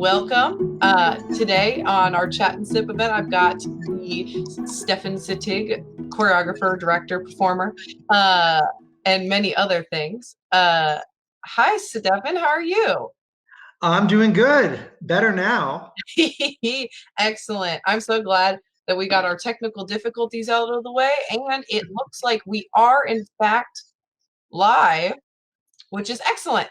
welcome. Today on our Chat and Sip event, I've got the Stefan Sittig, choreographer, director, performer, and many other things. Hi, Stefan, how are you? I'm doing good. Better now. Excellent. I'm so glad that we got our technical difficulties out of the way, and it looks like we are, in fact, live, which is excellent.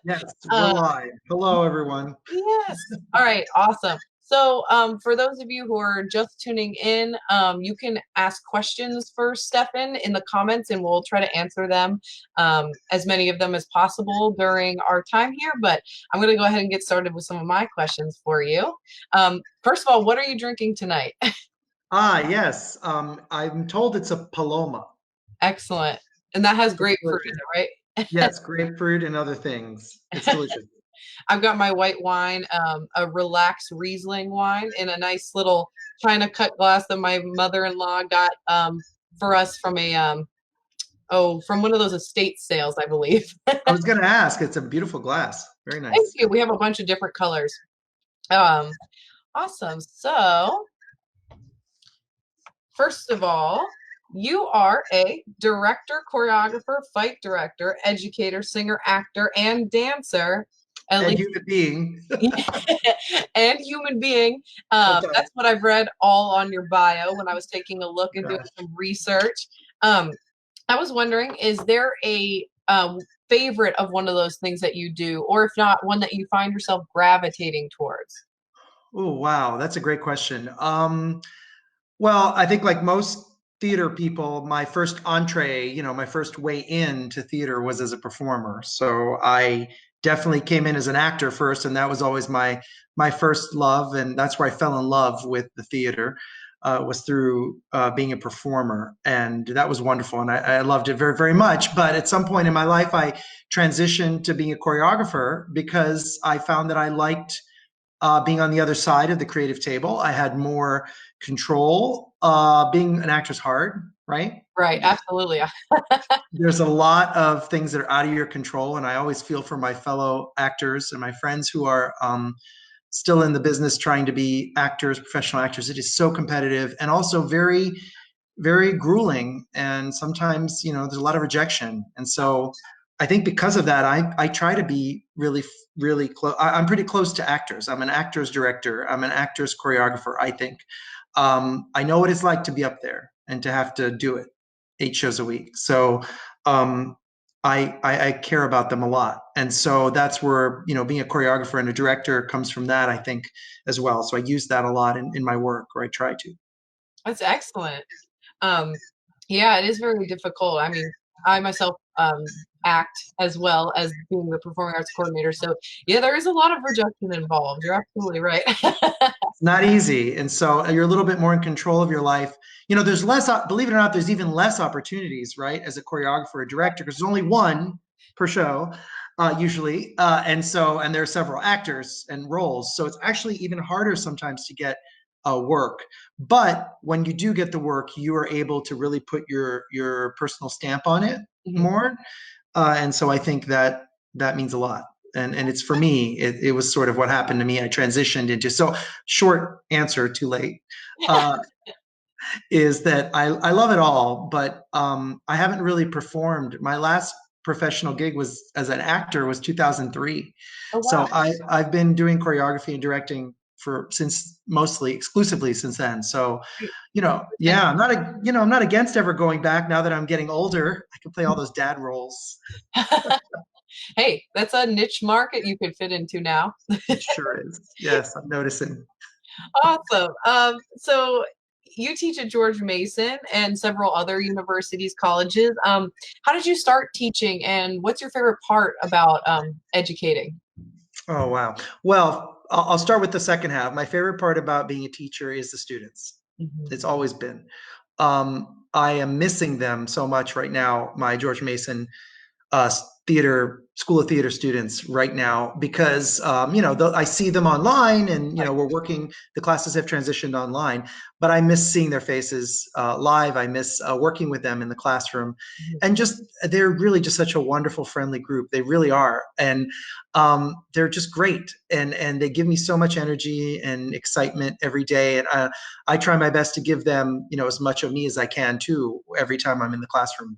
Yes, we're Uh, live. Hello, everyone. Yes. All right. Awesome. So, for those of you who are just tuning in, you can ask questions for Stefan in the comments, and we'll try to answer them, as many of them as possible during our time here. But I'm going to go ahead and get started with some of my questions for you. First of all, what are you drinking tonight? Yes. I'm told it's a Paloma. Excellent. And that has It's grapefruit in delicious. it, right? Yes, grapefruit and other things. It's delicious. I've got my white wine, a relaxed Riesling wine in a nice little china cut glass that my mother-in-law got for us from from one of those estate sales, I believe. I was going to ask. It's a beautiful glass. Very Thank nice. you. We have a bunch of different colors. Um, awesome. So, first of all, you are a director, choreographer, fight director, educator, singer, actor, and dancer. At And least human being. and human being. Okay. That's what I've read all on your bio when I was taking a look and doing Gosh. some research. I was wondering, is there a favorite of one of those things that you do, or if not, one that you find yourself gravitating towards? Oh, wow. That's a great question. Well, I think like most theater people, my first entree, my first way into theater was as a performer. So I definitely came in as an actor first, and that was always my first love, and that's where I fell in love with the theater. Was through being a performer, and that was wonderful, and I loved it very, very much. But at some point in my life, I transitioned to being a choreographer because I found that I liked being on the other side of the creative table. I had more control. Being an actor's hard, right? Right, absolutely. There's a lot of things that are out of your control, and I always feel for my fellow actors and my friends who are still in the business trying to be actors, professional actors. It is so competitive and also very, very grueling. And sometimes, there's a lot of rejection. And so I think because of that, I try to be really, really close. I'm pretty close to actors. I'm an actor's director. I'm an actor's choreographer, I think. I know what it's like to be up there and to have to do it 8 shows a week. So um, I care about them a lot. And so that's where, being a choreographer and a director comes from that, I think, as well. So I use that a lot in my work, or I try to. That's excellent. Um, yeah, it is very difficult. I mean, I myself act as well as being the performing arts coordinator. So, yeah, there is a lot of rejection involved. You're absolutely right. It's not easy. And so you're a little bit more in control of your life. There's less, believe it or not, there's even less opportunities, right, as a choreographer or director, because there's only one per show, usually. And there are several actors and roles. So it's actually even harder sometimes to get work. But when you do get the work, you are able to really put your personal stamp on it Mhm. more. And so I think that that means a lot. And it's for me, it was sort of what happened to me. I transitioned into, so short answer, too late, uh, is that I love it all, but I haven't really performed. My last professional gig was as an actor was 2003. Oh, wow. So I've been doing choreography and directing for since mostly exclusively since then. So, And yeah, I'm not against ever going back now that I'm getting older. I can play all those dad roles. hey, that's a niche market you could fit into now. It sure is. Yes, I'm noticing. Awesome. So you teach at George Mason and several other universities, colleges. How did you start teaching, and what's your favorite part about educating? Oh, wow. Well, I'll start with the second half. My favorite part about being a teacher is the students. Mhm. It's always been. I am missing them so much right now. My George Mason school of theater students right now because I see them online, and we're working. The classes have transitioned online, but I miss seeing their faces live. I miss working with them in the classroom, and just they're really just such a wonderful, friendly group. They really are, and they're just great, and they give me so much energy and excitement every day. And I try my best to give them as much of me as I can too every time I'm in the classroom.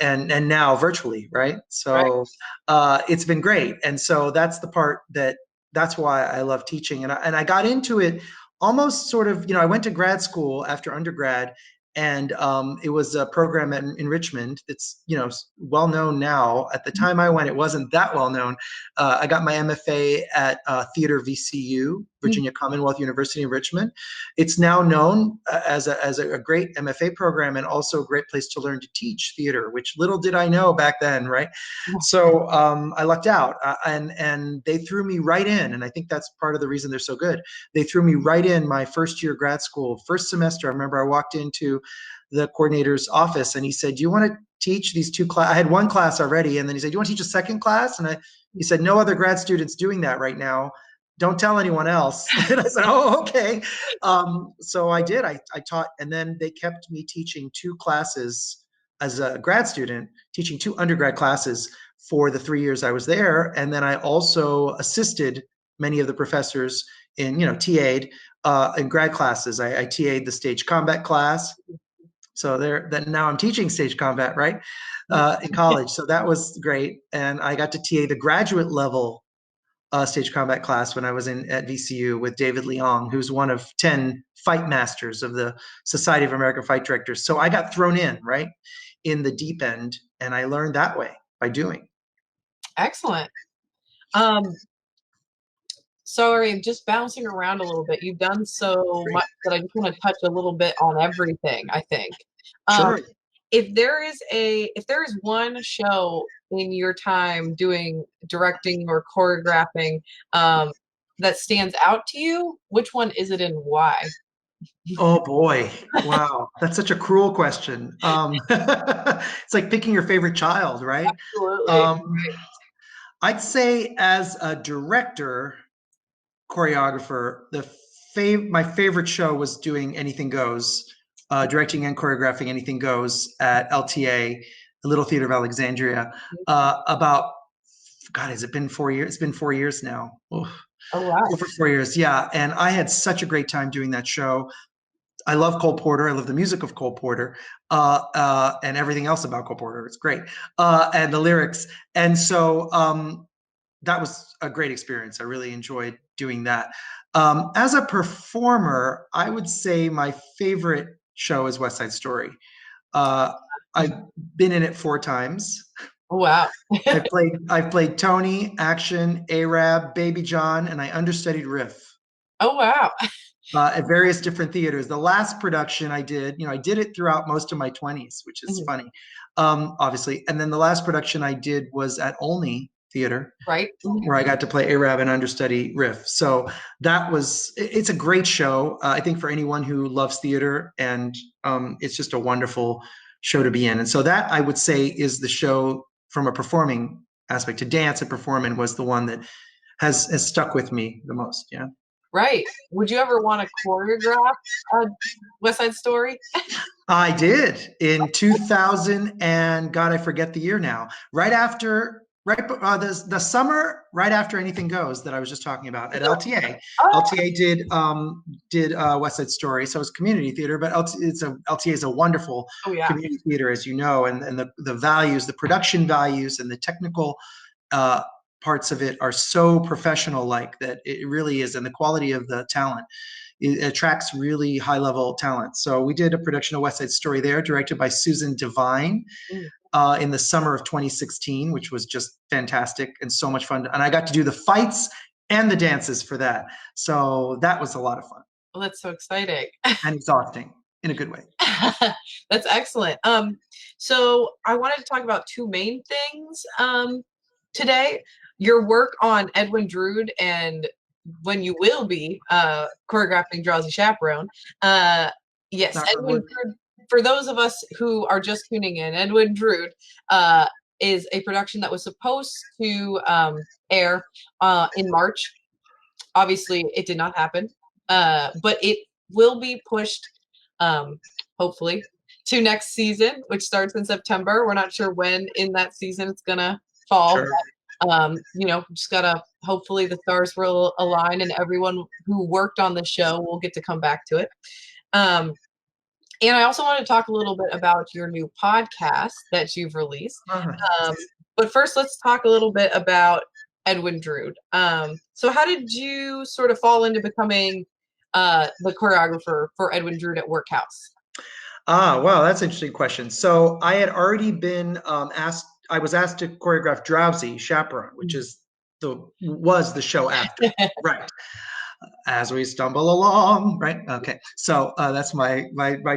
And now virtually, right? Right. So it's been great. And so that's the part that's why I love teaching. And I got into it almost sort of, I went to grad school after undergrad, and it was a program in Richmond that's well known now. At the time I went, it wasn't that well known. I got my MFA at Theater VCU, Virginia Commonwealth University in Richmond. It's now known as a great MFA program, and also a great place to learn to teach theater, which little did I know back then, right? So I lucked out, and they threw me right in, and I think that's part of the reason they're so good. They threw me right in my first year grad school, first semester. I remember I walked into the coordinator's office, and he said, "Do you want to teach these two classes?" I had one class already, and then he said, "Do you want to teach a second class?" And he said, "No other grad students doing that right now. Don't tell anyone else." And I said, "Oh, okay." So I did. I taught, and then they kept me teaching two classes as a grad student, teaching two undergrad classes for the 3 years I was there. And then I also assisted many of the professors in, TA'd in grad classes. I TA'd the stage combat class. So now I'm teaching stage combat, right? In college. So that was great. And I got to TA the graduate level stage combat class when I was at VCU with David Leong, who's one of 10 fight masters of the Society of American Fight Directors. So I got thrown right in the deep end, and I learned that way by doing. Excellent. Sorry, just bouncing around a little bit. You've done so Great. much that I just want to touch a little bit on everything, I think. Um, Sure. if there is one show in your time doing directing or choreographing that stands out to you, which one is it and why? Oh boy. Wow. That's such a cruel question. It's like picking your favorite child, right? Absolutely. Um, I'd say as a director, choreographer, my favorite show was doing Anything Goes, directing and choreographing Anything Goes at LTA, the Little Theater of Alexandria. About God, has it been 4 years? It's been 4 years now. Oh, Oh, wow. over 4 years, yeah. And I had such a great time doing that show. I love Cole Porter. I love the music of Cole Porter, and everything else about Cole Porter. It's great, and the lyrics. And so that was a great experience. I really enjoyed doing that. As a performer, I would say my favorite show is West Side Story. Uh, I've been in it 4 times. Oh, wow. I've played Tony, Action, Arab, Baby John, and I understudied Riff Oh, wow. at various different theaters. The last production I did, I did it throughout most of my 20s, which is funny, obviously. And then the last production I did was at Olney Theater, Right. where I got to play Arab and understudy Riff. So it's a great show. I think for anyone who loves theater, and it's just a wonderful show to be in. And so that, I would say, is the show from a performing aspect. To dance and perform in was the one that has stuck with me the most. Yeah. Right. Would you ever want to choreograph a West Side Story? I did in 2000, and God, I forget the year now. The summer right after Anything Goes that I was just talking about at LTA. Oh, LTA did West Side Story, so it's community theater, but LTA is a wonderful oh yeah. community theater, as you know, and the values, the production values, and the technical parts of it are so professional, like that it really is, and the quality of the talent. It attracts really high level talent. So we did a production of West Side Story there, directed by Susan Devine, in the summer of 2016, which was just fantastic and so much fun. And I got to do the fights and the dances for that. So that was a lot of fun. Well, that's so exciting. And exhausting in a good way. That's excellent. So I wanted to talk about two main things today. Your work on Edwin Drood, and when you will be choreographing Drowsy Chaperone. Yes, Edwin Drood, for those of us who are just tuning in, Edwin Drood is a production that was supposed to air in March. Obviously, it did not happen, but it will be pushed, hopefully, to next season, which starts in September. We're not sure when in that season it's gonna fall. Sure. You know, just gotta hopefully the stars will align and everyone who worked on the show will get to come back to it. Um, and I also want to talk a little bit about your new podcast that you've released. All right. Um, but first, let's talk a little bit about Edwin Drood. So how did you sort of fall into becoming the choreographer for Edwin Drood at Workhouse? Wow, that's an interesting question. So I had already been asked. I was asked to choreograph Drowsy Chaperone, which is was the show after, right? As we stumble along, right? Okay, so that's my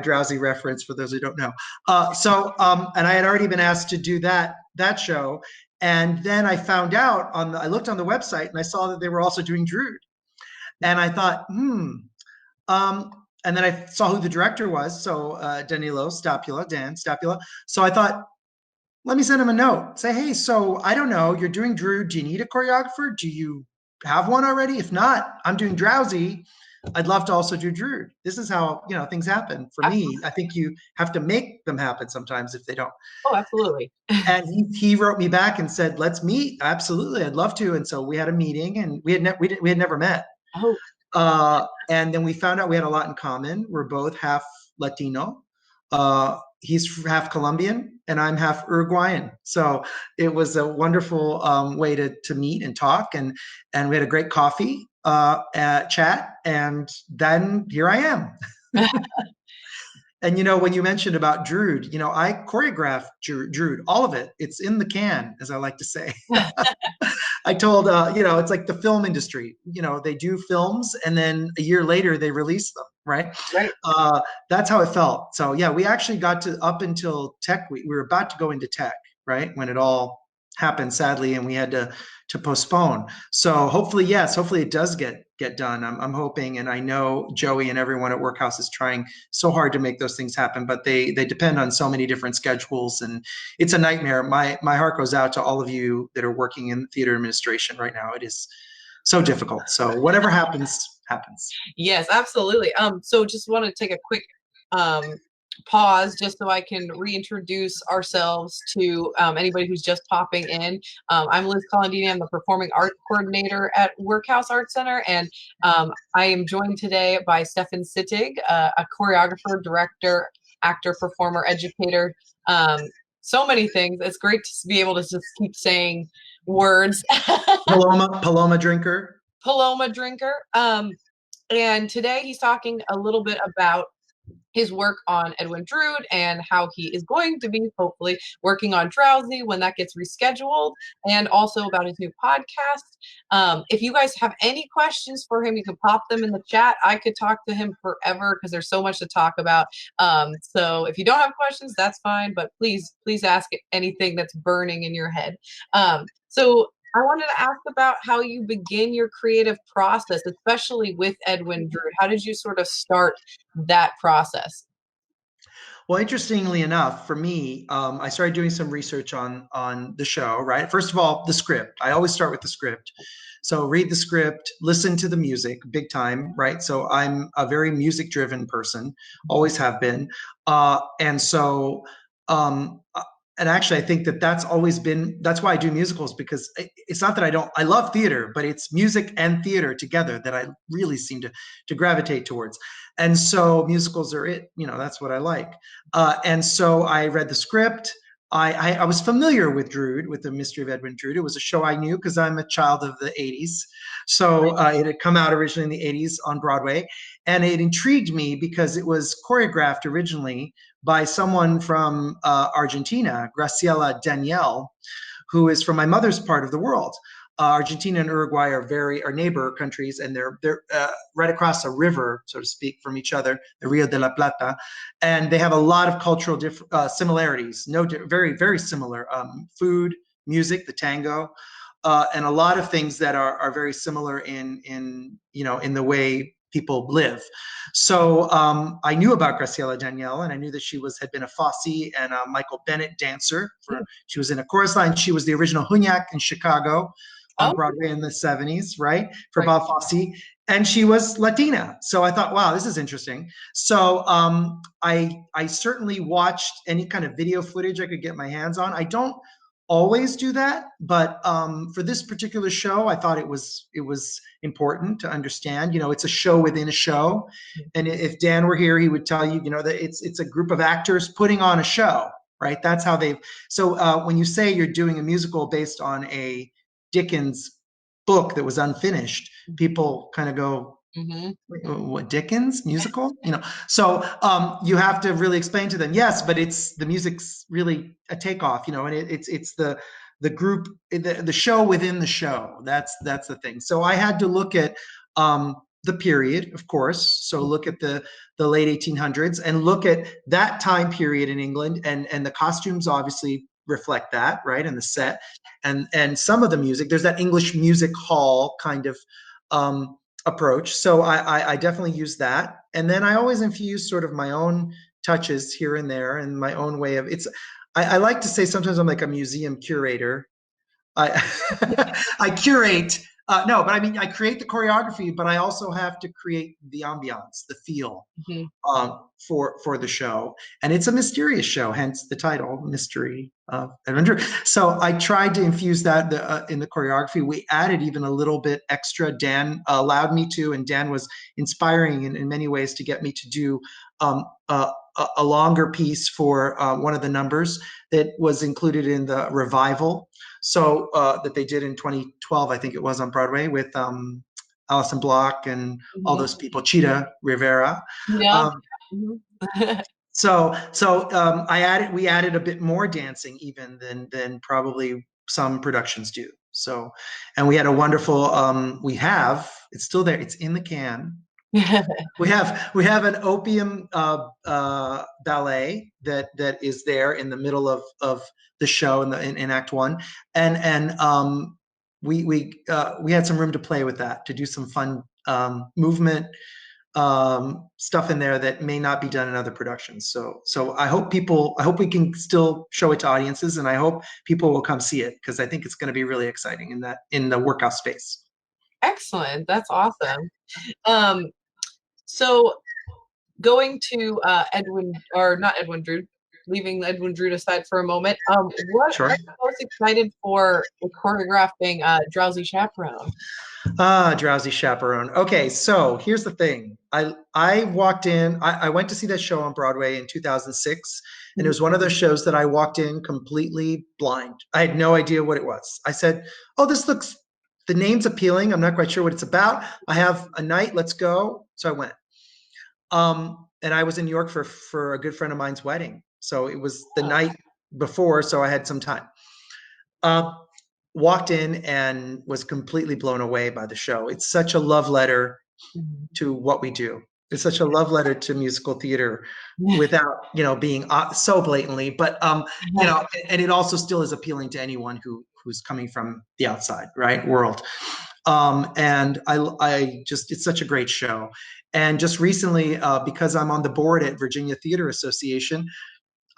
Drowsy reference for those who don't know. And I had already been asked to do that show, and then I found out I looked on the website and I saw that they were also doing Drood, and I thought, and then I saw who the director was, so Danilo Stapula, Dan Stapula. So I thought, let me send him a note. Say, hey, so I don't know, you're doing Drood. Do you need a choreographer? Do you have one already? If not, I'm doing Drowsy. I'd love to also do Drood. This is how things happen for me. I think you have to make them happen sometimes if they don't. Oh, absolutely. And he wrote me back and said, let's meet. Absolutely, I'd love to. And so we had a meeting, and we had never met. Oh. And then we found out we had a lot in common. We're both half Latino. He's half Colombian and I'm half Uruguayan. So it was a wonderful way to meet and talk. And we had a great coffee chat. And then here I am. And, when you mentioned about Drood, I choreographed Drood, all of it. It's in the can, as I like to say. I told, it's like the film industry. They do films and then a year later they release them, right? Right. That's how it felt. So, yeah, we actually got to up until Tech Week. We were about to go into Tech, right? When it all happened, sadly, and we had to postpone. So hopefully it does get done. I'm hoping, and I know Joey and everyone at Workhouse is trying so hard to make those things happen, but they depend on so many different schedules, and it's a nightmare. My heart goes out to all of you that are working in theater administration right now. It is so difficult. So whatever happens. Yes, absolutely. So just want to take a quick pause just so I can reintroduce ourselves to anybody who's just popping in. I'm Liz Colandene. I'm the performing art coordinator at Workhouse Art Center, and I am joined today by Stefan Sittig, a choreographer, director, actor, performer, educator, so many things. It's great to be able to just keep saying words. Paloma drinker. Paloma drinker. And today he's talking a little bit about his work on Edwin Drood and how he is going to be hopefully working on Drowsy when that gets rescheduled, and also about his new podcast. If you guys have any questions for him, you can pop them in the chat. I could talk to him forever because there's so much to talk about. So if you don't have questions, that's fine, but please ask anything that's burning in your head. So I wanted to ask about how you begin your creative process, especially with Edwin Drood. How did you sort of start that process? Well, interestingly enough, for me, I started doing some research on the show, right? First of all, the script. I always start with the script. So read the script, listen to the music, big time, right? So I'm a very music-driven person, always have been. And so and actually, I think that's always been, that's why I do musicals, because it's not that I love theater, but it's music and theater together that I really seem to gravitate towards. And so musicals are it, that's what I like. And so I read the script. I was familiar with Drood, with the Mystery of Edwin Drood. It was a show I knew because I'm a child of the 80s. So it had come out originally in the 80s on Broadway. And it intrigued me because it was choreographed originally by someone from Argentina, Graciela Daniel, who is from my mother's part of the world. Argentina and Uruguay are neighbor countries, and they're right across a river, so to speak, from each other, the Rio de la Plata, and they have a lot of cultural similarities. Very, very similar food, music, the tango, and a lot of things that are very similar in the way people live. So I knew about Graciela Danielle, and I knew that she had been a Fosse and a Michael Bennett dancer. She was in a chorus line. She was the original Hunyak in Chicago on Oh, Broadway in the 70s, right? For right. Bob Fosse. And she was Latina. So I thought, wow, this is interesting. So I certainly watched any kind of video footage I could get my hands on. I don't always do that, but for this particular show, I thought it was important to understand. It's a show within a show, and if Dan were here, he would tell you, that it's a group of actors putting on a show, right? That's how they've. So when you say you're doing a musical based on a Dickens book that was unfinished, people kind of go, Mm-hmm. what, Dickens musical? So you have to really explain to them, yes, but it's the music's really a takeoff, and it's the group, the show within the show. That's the thing. So I had to look at the period, of course. So look at the late 1800s and look at that time period in England, and the costumes obviously reflect that, right? And the set, and some of the music. There's that English music hall kind of approach. So I definitely use that. And then I always infuse sort of my own touches here and there and my own way of I like to say sometimes I'm like a museum curator. I I curate. No, but I mean I create the choreography, but I also have to create the ambiance, the feel, Mm-hmm. for the show, and it's a mysterious show, hence the title, Mystery of Adventure. So I tried to infuse that in the choreography. We added even a little bit extra. Dan allowed me to, and Dan was inspiring in many ways to get me to do um, a longer piece for one of the numbers that was included in the revival. So that they did in 2012, I think it was, on Broadway with Alison Block and all Mm-hmm. those people, Cheetah Rivera. Yeah. Um, Mm-hmm. so we added a bit more dancing even than probably some productions do. So, and we had a wonderful, it's still there, it's in the can. We have an opium ballet that is there in the middle of the show in Act One, and we had some room to play with that, to do some fun movement stuff in there that may not be done in other productions. So I hope we can still show it to audiences, and I hope people will come see it, because I think it's going to be really exciting in the workout space. Excellent. That's awesome. Um, so going to Edwin, or not Edwin Drood, leaving Edwin Drood aside for a moment, what Sure. are you most excited for choreographing Drowsy Chaperone? Drowsy Chaperone. Okay, so here's the thing. I walked in. I went to see that show on Broadway in 2006, and it was one of those shows that I walked in completely blind. I had no idea what it was. I said, "Oh, the name's appealing. I'm not quite sure what it's about. I have a night. Let's go." So I went. And I was in New York for a good friend of mine's wedding, so it was the night before, so I had some time. Uh, Walked in and was completely blown away by the show. It's such a love letter to what we do. It's such a love letter to musical theater, without being so blatantly, but and it also still is appealing to anyone who's coming from the outside, right, world. And I just, it's such a great show. And just recently, because I'm on the board at Virginia Theater Association,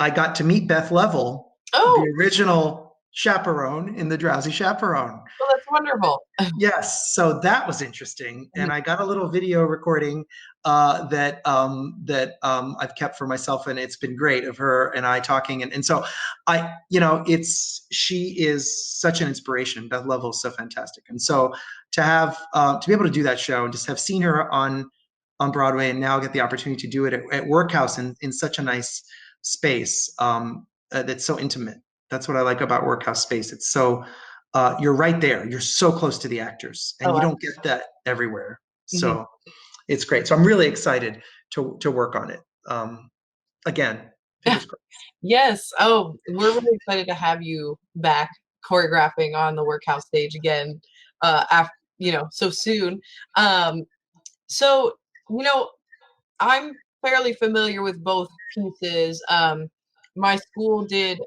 I got to meet Beth Level, the Oh, original chaperone in The Drowsy Chaperone. well, that's wonderful. Yes, so that was interesting, and I got a little video recording that I've kept for myself, and it's been great, of her and I talking, and so she is such an inspiration. Beth Level is so fantastic, and so to be able to do that show and just have seen her on Broadway, and now get the opportunity to do it at Workhouse in such a nice space that's so intimate. That's what I like about Workhouse space. It's so you're right there. You're so close to the actors, and you Oh, don't get that everywhere. mhm. So it's great. So I'm really excited to work on it. Again, fingers crossed. Yes. Oh, we're really excited to have you back choreographing on the Workhouse stage again, after, so soon. Um, so, you know, I'm fairly familiar with both pieces. My school did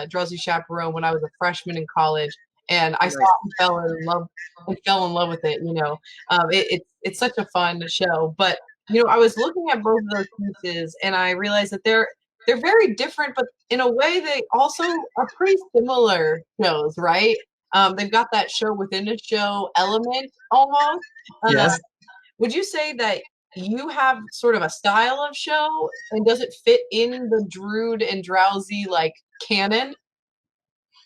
Drowsy Chaperone when I was a freshman in college, and I saw Nice. it and fell in love with it. It's such a fun show. But I was looking at both of those pieces, and I realized that they're very different, but in a way they also are pretty similar shows, right? They've got that show within a show element almost. Uh, Yes. would you say that you have sort of a style of show, and does it fit in the Drood and Drowsy like canon?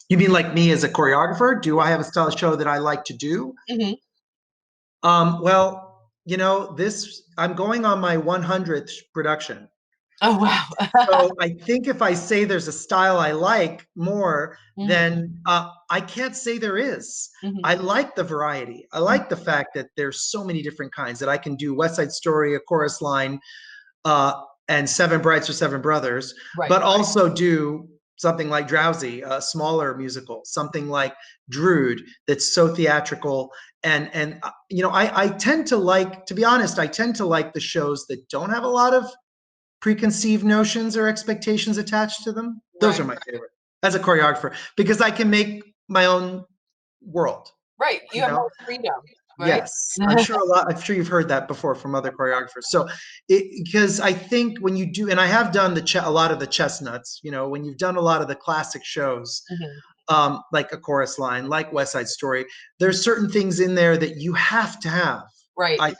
You mean like me as a choreographer? Do I have a style show that I like to do? Hmm. Well, this I'm going on my 100th production. Oh wow. So I think if I say there's a style I like more, Hmm. then I can't say there is. Hmm. I like the variety. I like the fact that there's so many different kinds that I can do West Side Story, a chorus line, and Seven Brides for Seven Brothers, Right. but also do something like Drowsy, a smaller musical, something like Drood that's so theatrical. And I tend to like, to be honest, I tend to like the shows that don't have a lot of preconceived notions or expectations attached to them. Those Right. are my favorite as a choreographer because I can make my own world. Right. You You have know, more freedom, right? yes, I'm sure you've heard that before from other choreographers. So, because I think when you do, and I have done a lot of the chestnuts. When you've done a lot of the classic shows, Hmm. like a chorus line, like West Side Story, there's certain things in there that you have to have. Right. I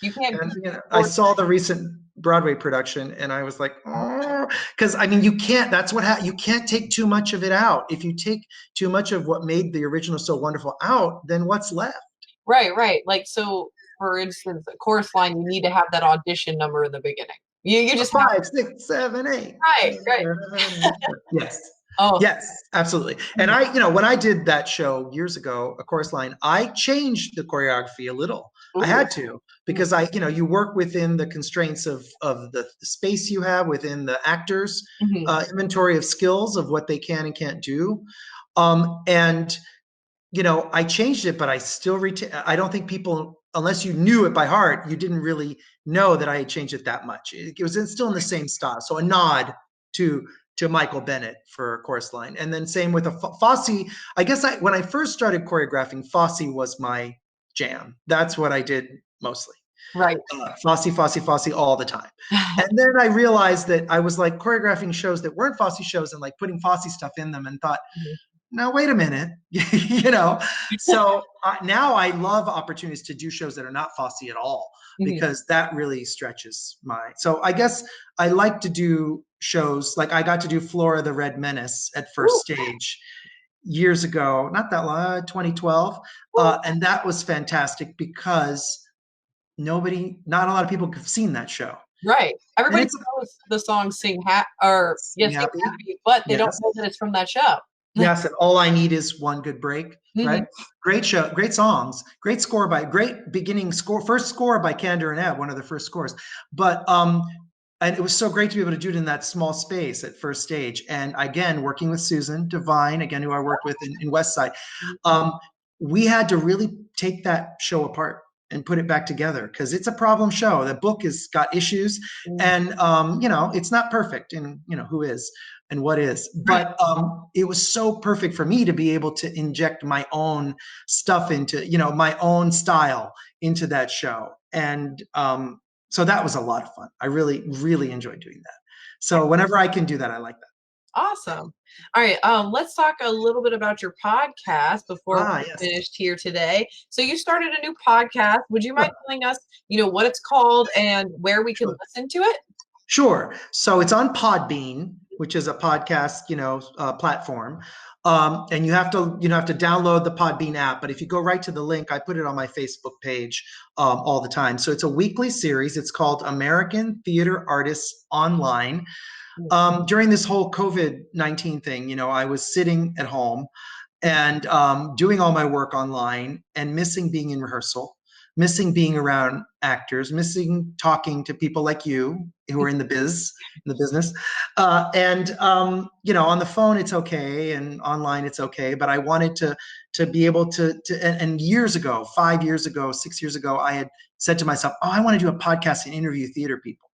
You can't And be I forced. saw the recent Broadway production, and I was like, oh, because I mean, you can't. That's you can't take too much of it out. If you take too much of what made the original so wonderful out, then what's left? Right, right. Like so, for instance, a chorus line, you need to have that audition number in the beginning. You A just have. 5, 6, 7, 8. Right, right. Yes. Oh. Yes, absolutely. And when I did that show years ago, a chorus line, I changed the choreography a little. I Ooh. had to because you work within the constraints of the space you have within the actors' Mm-hmm. inventory of skills of what they can and can't do. And I changed it, but I still retain. I don't think people, unless you knew it by heart, you didn't really know that I had changed it that much. It was still in the same style. So a nod to Michael Bennett for chorus line, and then same with a Fosse. I guess when I first started choreographing, Fosse was my jam. That's what I did mostly. Right. Fosse, Fosse, Fosse all the time. And then I realized that I was like choreographing shows that weren't Fosse shows and like putting Fosse stuff in them, and thought, now wait a minute. So now I love opportunities to do shows that are not Fosse at all, Mhm. because that really stretches so I guess I like to do shows like I got to do Flora the Red Menace at First Ooh, Stage years ago, not that long, 2012. ooh. And that was fantastic because not a lot of people have seen that show. Right. And Everybody it's knows the song "Sing Ha" or yes, "Sing happy. Happy," but they don't Yes. know that it's from that show. Yes, and all I need is one good break, Hmm. right? Great show, great songs, great beginning score, first score by Candor and Ebb, one of the first scores. But and it was so great to be able to do it in that small space at First Stage. And again, working with Susan Devine, again, who I worked with in West Side, um, we had to really take that show apart and put it back together because it's a problem show. The book has got issues, and it's not perfect, and who is and what is. Right. But it was so perfect for me to be able to inject my own stuff into, my own style into that show. And so that was a lot of fun. I really, really enjoyed doing that. So whenever I can do that, I like that. Awesome. All right. Let's talk a little bit about your podcast before Ah, we're yes. finished here today. So you started a new podcast. Would you mind Sure. telling us, what it's called and where we can Sure. listen to it? Sure. So it's on Podbean, which is a podcast, platform. And you have to download the Podbean app. But if you go right to the link, I put it on my Facebook page all the time. So it's a weekly series. It's called American Theater Artists Online. During this whole COVID-19 thing, I was sitting at home and doing all my work online and missing being in rehearsal, missing being around actors, missing talking to people like you who are in the business. And on the phone it's okay, and online it's okay, but I wanted to be able and years ago, 5 years ago, 6 years ago, I had said to myself, oh, I want to do a podcast and interview theater people.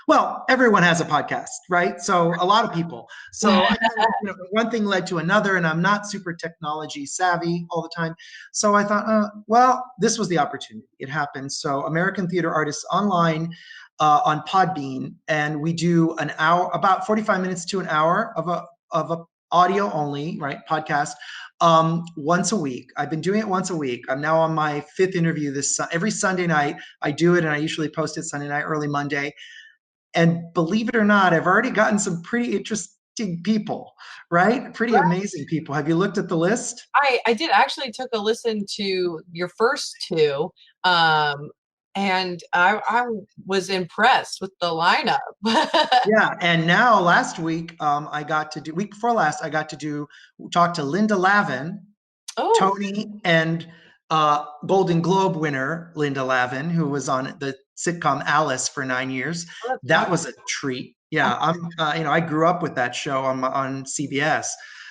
Well, everyone has a podcast, right? So a lot of people. So I kind of, one thing led to another, and I'm not super technology savvy all the time. So I thought, well, this was the opportunity. It happened. So American Theater Artists Online on Podbean, and we do an hour, about 45 minutes to an hour of a audio only, right, podcast once a week. I've been doing it once a week. I'm now on my fifth interview every Sunday night. I do it, and I usually post it Sunday night, early Monday. And believe it or not, I've already gotten some pretty interesting people, right? Pretty amazing people. Have you looked at the list? I did actually took a listen to your first two, and I was impressed with the lineup. Yeah, and now last week, I got to do, week before last, I got to talk to Linda Lavin, Oh, Tony, and Golden Globe winner Linda Lavin, who was on the sitcom Alice for 9 years. that's That awesome. was a treat. Yeah, I grew up with that show on CBS.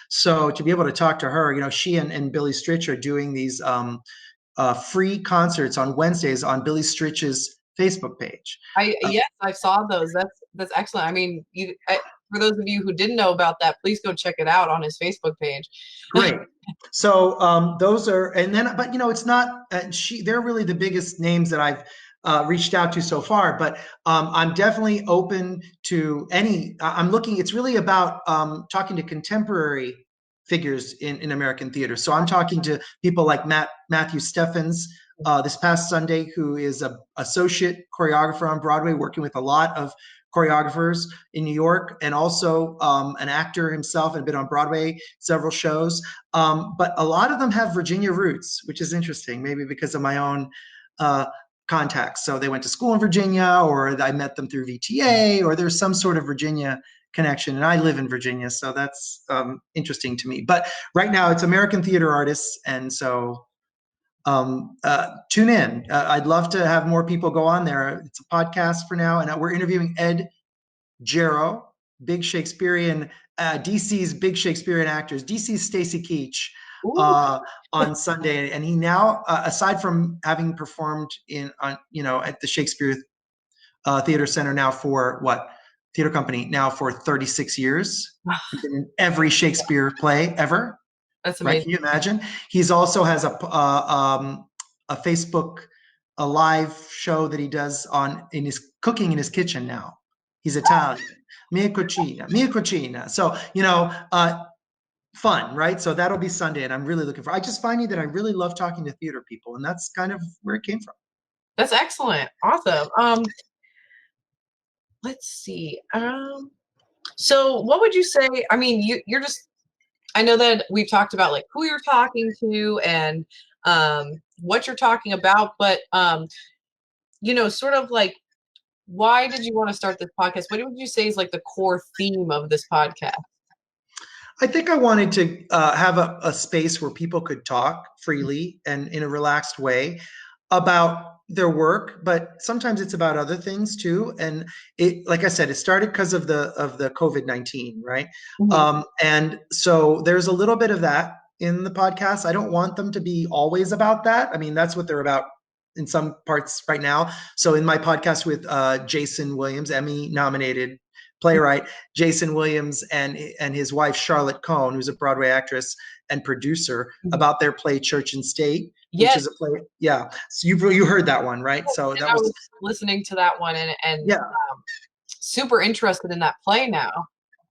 So to be able to talk to her, she and Billy Stritch are doing these free concerts on Wednesdays on Billy Stritch's Facebook page. Yes, I saw those. That's excellent. I mean, for those of you who didn't know about that, please go check it out on his Facebook page. Great. So those are, and then, but it's not. They're really the biggest names that I've reached out to so far. But I'm definitely open to any. I'm looking. It's really about talking to contemporary figures in American theater. So I'm talking to people like Matthew Steffens this past Sunday, who is a associate choreographer on Broadway, working with a lot of choreographers in New York, and also an actor himself, and been on Broadway several shows. But a lot of them have Virginia roots, which is interesting, maybe because of my own contacts. So they went to school in Virginia, or I met them through VTA, or there's some sort of Virginia connection. And I live in Virginia, so that's interesting to me. But right now it's American Theater Artists, and so tune in. I'd love to have more people go on there. It's a podcast for now, and we're interviewing Ed Jarrow, big Shakespearean, DC's big Shakespearean actors, DC's Stacy Keach, Ooh, on Sunday, and he now, aside from having performed at the Shakespeare Theater Center now for theater company now for 36 years, he's been in every Shakespeare play ever. that's Right? amazing. Can you imagine? He's also has a Facebook a live show that he does in his cooking in his kitchen now. He's Italian. Mia cucina, mia cucina. So fun, right? So that'll be Sunday, and I'm really looking for. I just finding that I really love talking to theater people, and that's kind of where it came from. That's excellent. Awesome. Let's see. So what would you say? I mean, you're just. I know that we've talked about like who you're talking to and what you're talking about, but sort of like why did you want to start this podcast? What would you say is like the core theme of this podcast? I think I wanted to have a space where people could talk freely and in a relaxed way about their work, but sometimes it's about other things too. And like I said, it started because of the COVID-19, right? Mhm. And so there's a little bit of that in the podcast. I don't want them to be always about that. I mean, that's what they're about in some parts right now. So in my podcast with Jason Williams, Emmy nominated playwright Jason Williams, and his wife Charlotte Cohn, who's a Broadway actress and producer, about their play Church and State, which Yes, is a play. Yeah, so you heard that one, right? So and that I was, was listening to that one and yeah. super interested in that play now.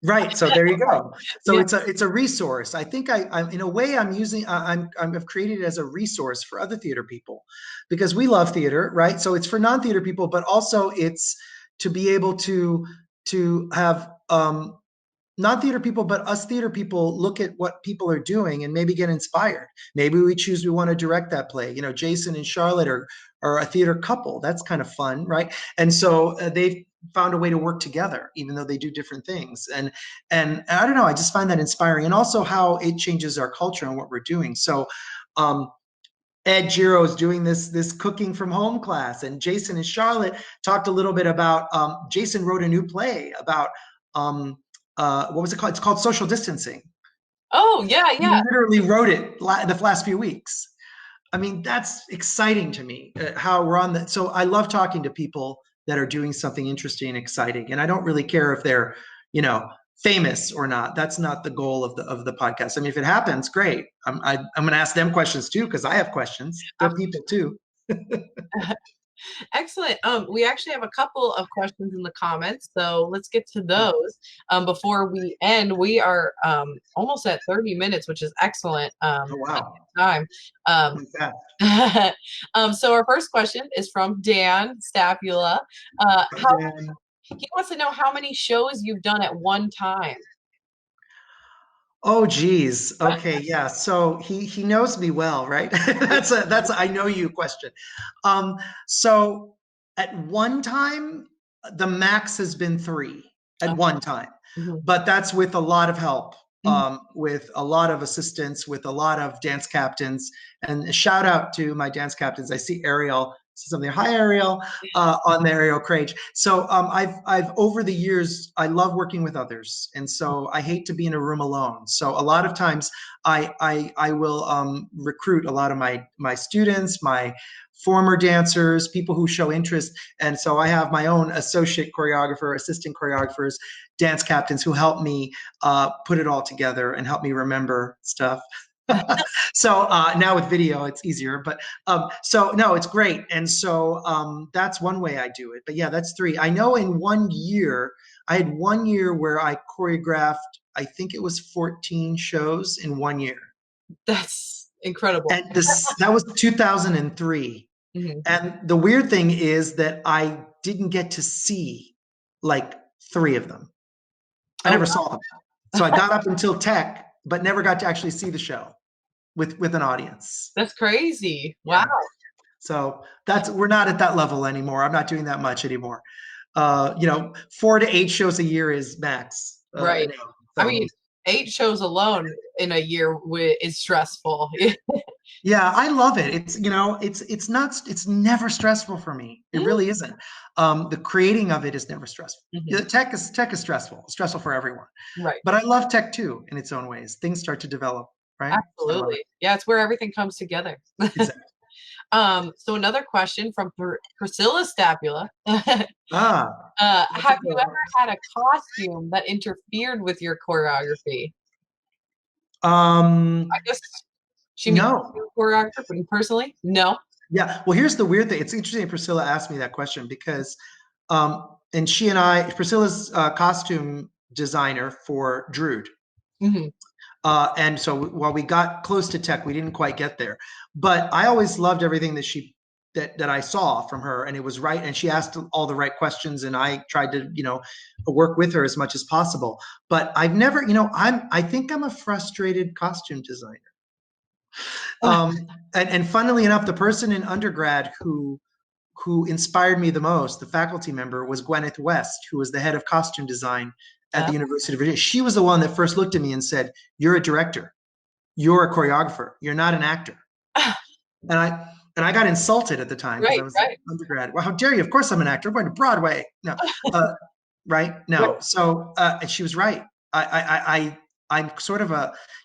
Right. So there you go. So Yeah. it's a resource. I think I'm in a way I'm using I've created it as a resource for other theater people, because we love theater, right? So it's for non-theater people, but also it's to be able to have non-theater people, but us theater people look at what people are doing and maybe get inspired. Maybe we choose we want to direct that play. Jason and Charlotte are a theater couple. That's kind of fun, right? And so they've found a way to work together, even though they do different things. And I don't know, I just find that inspiring, and also how it changes our culture and what we're doing. So Ed Giro is doing this cooking from home class, and Jason and Charlotte talked a little bit about. Jason wrote a new play about what was it called? It's called Social Distancing. Oh, yeah, He yeah. literally wrote it the last few weeks. I mean, that's exciting to me, how we're on that. So I love talking to people that are doing something interesting and exciting. And I don't really care if they're, famous or not. That's not the goal of the podcast. I mean, if it happens, great. I'm going to ask them questions too, because I have questions. They're people too. Excellent. We actually have a couple of questions in the comments, so let's get to those. Before we end, we are almost at 30 minutes, which is excellent. Oh, wow. Time. So our first question is from Dan Stapula. He wants to know how many shows you've done at one time. Oh, geez. Okay, yeah. So he knows me well, right? that's a I know you question. So at one time, the max has been 3 at one time, but that's with a lot of help, with a lot of assistance, with a lot of dance captains. And a shout out to my dance captains. I see Ariel. Something. Hi, Ariel, on the Ariel Crage. So I've over the years, I love working with others, and so I hate to be in a room alone. So a lot of times, I will recruit a lot of my students, my former dancers, people who show interest, and so I have my own associate choreographer, assistant choreographers, dance captains who help me put it all together and help me remember stuff. So now with video, it's easier, but so no, it's great. And so that's one way I do it. But yeah, that's 3. I know in 1 year, I had 1 year where I choreographed, I think it was 14 shows in 1 year. That's incredible. And that was 2003. And the weird thing is that I didn't get to see like 3 of them. I never saw them. So I got up until tech, but never got to actually see the show with an audience. That's crazy. Wow. So we're not at that level anymore. I'm not doing that much anymore. 4 to 8 shows a year is max. Right. So. I mean, 8 shows alone in a year is stressful. Yeah, I love it. It's never stressful for me. It really isn't. The creating of it is never stressful. Tech is stressful for everyone. Right. But I love tech too in its own ways. Things start to develop, right? Absolutely. Yeah, it's where everything comes together. Exactly. So another question from Priscilla Stapula. Have you ever had a costume that interfered with your choreography? I guess she means choreographer, but personally, no. Yeah. Well, here's the weird thing. It's interesting Priscilla asked me that question because, and Priscilla's costume designer for Drood. And so while we got close to tech, we didn't quite get there. But I always loved everything that I saw from her, and it was right. And she asked all the right questions, and I tried to, work with her as much as possible. But I've never, I think I'm a frustrated costume designer. And funnily enough, the person in undergrad who inspired me the most, the faculty member, was Gwyneth West, who was the head of costume design at the University of Virginia. She was the one that first looked at me and said, "You're a director. You're a choreographer. You're not an actor." And I got insulted at the time because I was an undergrad. Well, how dare you? Of course I'm an actor. I'm going to Broadway. No, right? No. So and she was right. I'm sort of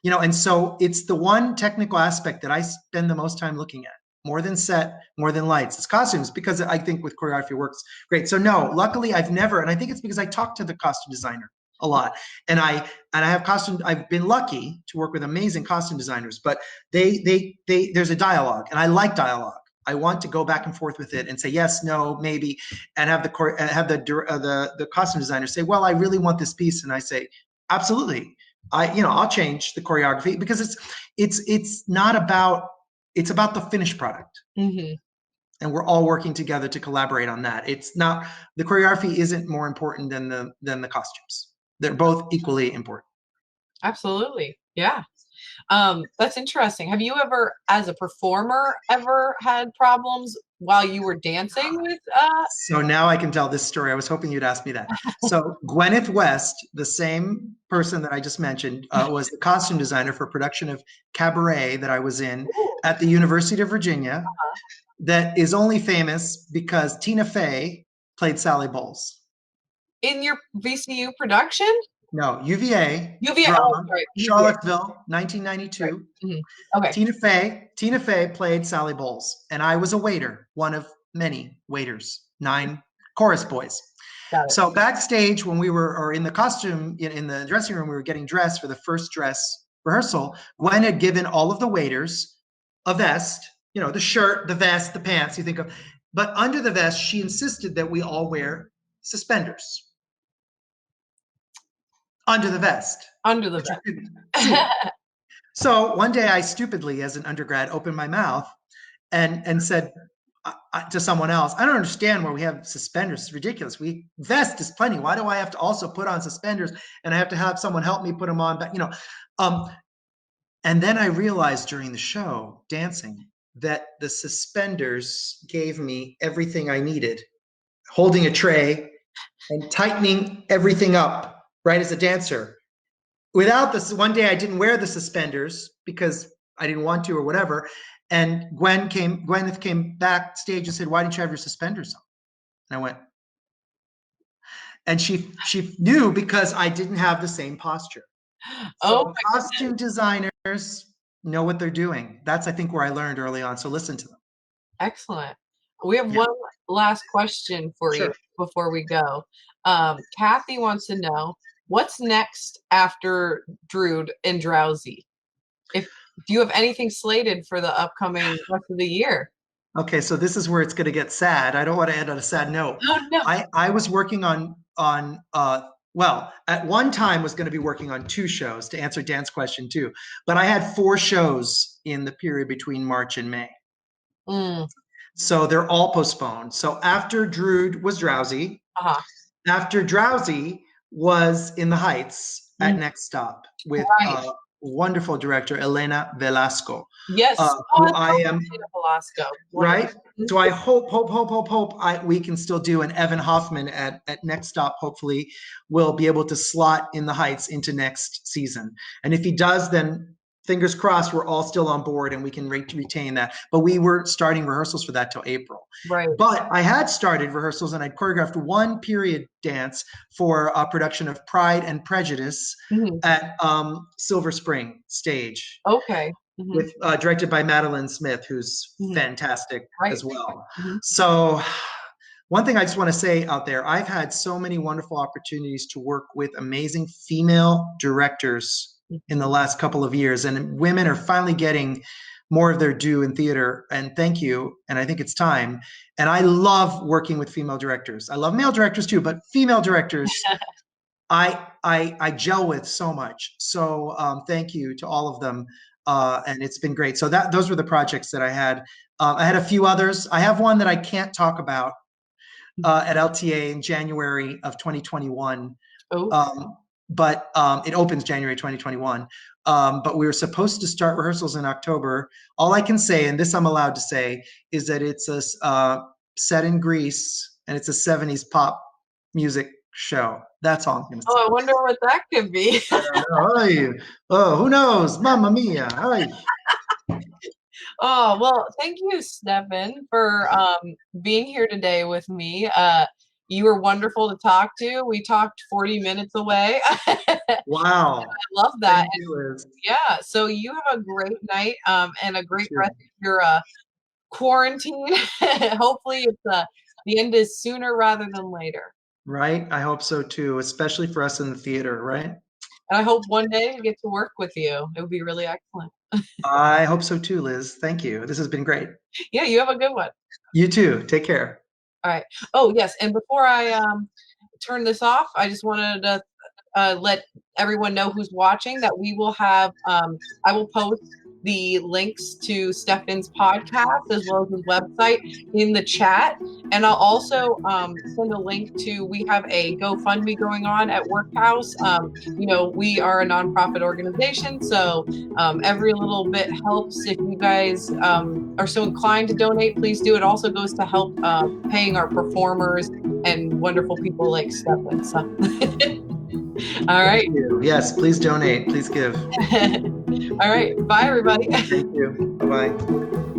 and so it's the one technical aspect that I spend the most time looking at. More than set, more than lights. It's costumes, because I think with choreography works great. So no, luckily I've never, and I think it's because I talk to the costume designer a lot, and I've been lucky to work with amazing costume designers, but there's a dialogue, and I like dialogue. I want to go back and forth with it and say yes, no, maybe, and have the costume designer say, well, I really want this piece, and I say, absolutely, I'll change the choreography, because it's not about. It's about the finished product. And we're all working together to collaborate on that. It's not, the choreography isn't more important than the costumes. They're both equally important. Absolutely. Yeah. That's interesting. Have you ever, as a performer, ever had problems while you were dancing with? So now I can tell this story. I was hoping you'd ask me that. So Gwyneth West, the same person that I just mentioned, was the costume designer for a production of Cabaret that I was in at the University of Virginia. That is only famous because Tina Fey played Sally Bowles. In your VCU production? No, UVA. Drama, Charlottesville, 1992. Okay. Tina Fey played Sally Bowles, and I was a waiter, one of many waiters, 9 chorus boys. Got it. So backstage when we were, or in the costume, in the dressing room, we were getting dressed for the first dress rehearsal. Gwen had given all of the waiters a vest, you know, the shirt, the vest, the pants, you think of, but under the vest, she insisted that we all wear suspenders. Under the vest. Under the vest. So one day I stupidly, as an undergrad, opened my mouth and said to someone else, I don't understand why we have suspenders. It's ridiculous. Vest is plenty. Why do I have to also put on suspenders and I have to have someone help me put them on? But, you know, and then I realized during the show, dancing, that the suspenders gave me everything I needed, holding a tray and tightening everything up, right, as a dancer. Without this, one day I didn't wear the suspenders because I didn't want to or whatever. And Gwyneth came backstage and said, why didn't you have your suspenders on? And I went, and she knew because I didn't have the same posture. So costume designers know what they're doing. That's, I think, where I learned early on. So listen to them. Excellent. We have one last question for you before we go. Kathy wants to know, what's next after Drood and Drowsy? Do you have anything slated for the upcoming rest of the year? Okay, so this is where it's going to get sad. I don't want to end on a sad note. Oh, no. I was working on well, at one time was going to be working on 2 shows, to answer Dan's question too. But I had 4 shows in the period between March and May. So they're all postponed. So after Drood was Drowsy. After Drowsy was In the Heights at Next Stop with wonderful director Elena Velasco. Yes, who I am. Velasco. Right. So I hope we can still do an Evan Hoffman at Next Stop. Hopefully, we'll be able to slot In the Heights into next season. And if he does, then fingers crossed, we're all still on board and we can retain that. But we were starting rehearsals for that till April. Right. But I had started rehearsals and I'd choreographed one period dance for a production of Pride and Prejudice at Silver Spring Stage. Okay. With directed by Madeline Smith, who's fantastic as well. So one thing I just want to say out there, I've had so many wonderful opportunities to work with amazing female directors in the last couple of years, and women are finally getting more of their due in theater, and thank you, and I think it's time. And I love working with female directors. I love male directors too, but female directors I gel with so much. So thank you to all of them. And it's been great. So those were the projects that I had. I had a few others. I have one that I can't talk about at LTA in January of 2021. But it opens January 2021. But we were supposed to start rehearsals in October. All I can say, and this I'm allowed to say, is that it's a set in Greece and it's a 70s pop music show. That's all I'm going to say. Oh, I wonder what that could be. Oh, who knows? Mamma mia. Oh, well, thank you, Stefan, for being here today with me. You were wonderful to talk to. We talked 40 minutes away. Wow. I love that. Thank you, Liz. Yeah, so you have a great night and a great rest of your quarantine. Hopefully the end is sooner rather than later. Right? I hope so too, especially for us in the theater, right? And I hope one day I get to work with you. It would be really excellent. I hope so too, Liz. Thank you. This has been great. Yeah, you have a good one. You too. Take care. All right. Oh, yes. And before I turn this off, I just wanted to let everyone know who's watching that we will have, I will post the links to Stefan's podcast as well as his website in the chat. And I'll also send a link to, we have a GoFundMe going on at Workhouse. You know, we are a nonprofit organization, so every little bit helps. If you guys are so inclined to donate, please do. It also goes to help paying our performers and wonderful people like Stefan. So. All right. Yes, please donate. Please give. All right. Bye, everybody. Thank you. Bye-bye.